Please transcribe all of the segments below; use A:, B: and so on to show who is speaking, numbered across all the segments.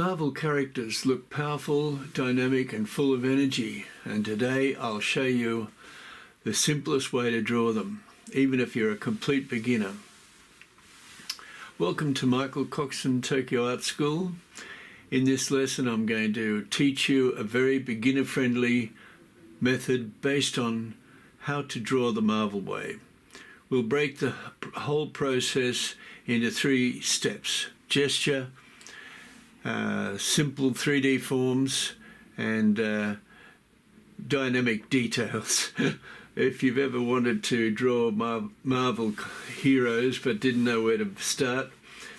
A: Marvel characters look powerful, dynamic and full of energy, and today I'll show you the simplest way to draw them, even if you're a complete beginner. Welcome to Michael Coxon Tokyo Art School. In this lesson I'm going to teach you a very beginner-friendly method based on how to draw the Marvel way. We'll break the whole process into 3 steps: gesture, simple 3D forms, and dynamic details. If you've ever wanted to draw Marvel heroes but didn't know where to start,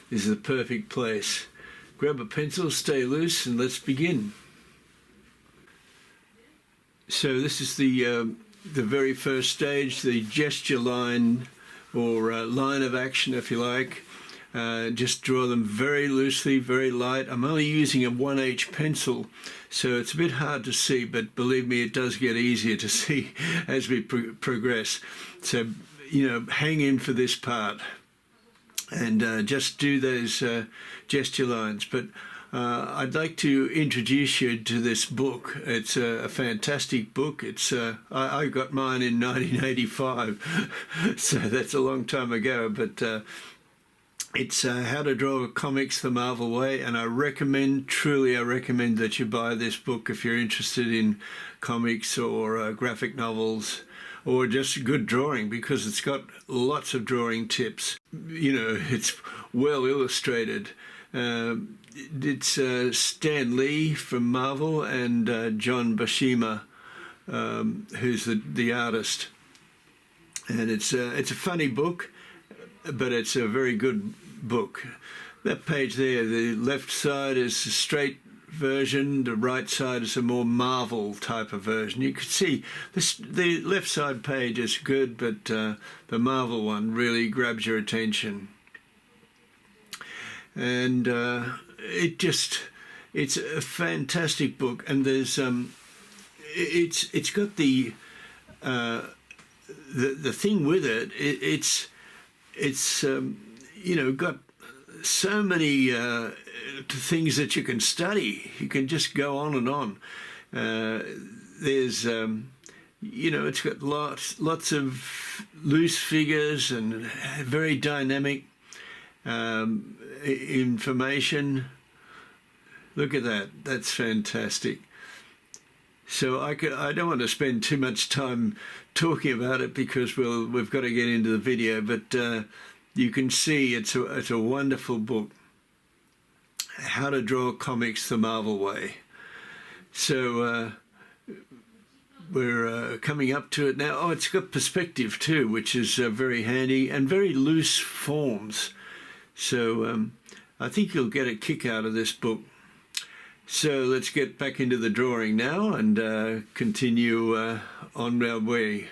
A: this is the perfect place. Grab a pencil, stay loose, and let's begin. So this is the very first stage, the gesture line, or line of action if you like. Just draw them very loosely, very light. I'm only using a 1H pencil, so it's a bit hard to see, but believe me, it does get easier to see as we progress. So, hang in for this part and just do those gesture lines. But I'd like to introduce you to this book. It's a fantastic book. I got mine in 1985, so that's a long time ago, but it's How to Draw Comics the Marvel Way, and I truly recommend that you buy this book if you're interested in comics or graphic novels or just good drawing, because it's got lots of drawing tips. It's well illustrated. It's Stan Lee from Marvel and John Buscema, who's the artist. And it's a funny book, but it's a very good book. That page there, the left side is a straight version, the right side is a more Marvel type of version. You can see the left side page is good, but the Marvel one really grabs your attention. And it's a fantastic book, and there's it's got the thing with it. It's got so many things that you can study. You can just go on and on. There's it's got lots of loose figures and very dynamic information. Look at that. That's fantastic. So I don't want to spend too much time talking about it because we've got to get into the video, but you can see it's a wonderful book, How to Draw Comics the Marvel Way. So we're coming up to it now. Oh, it's got perspective too, which is very handy, and very loose forms. So I think you'll get a kick out of this book. So let's get back into the drawing now and continue on our way.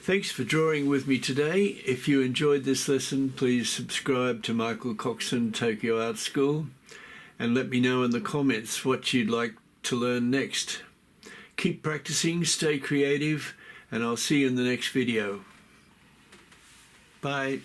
A: Thanks for drawing with me today. If you enjoyed this lesson, please subscribe to Michael Coxon Tokyo Art School and let me know in the comments what you'd like to learn next. Keep practicing, stay creative, and I'll see you in the next video. Bye.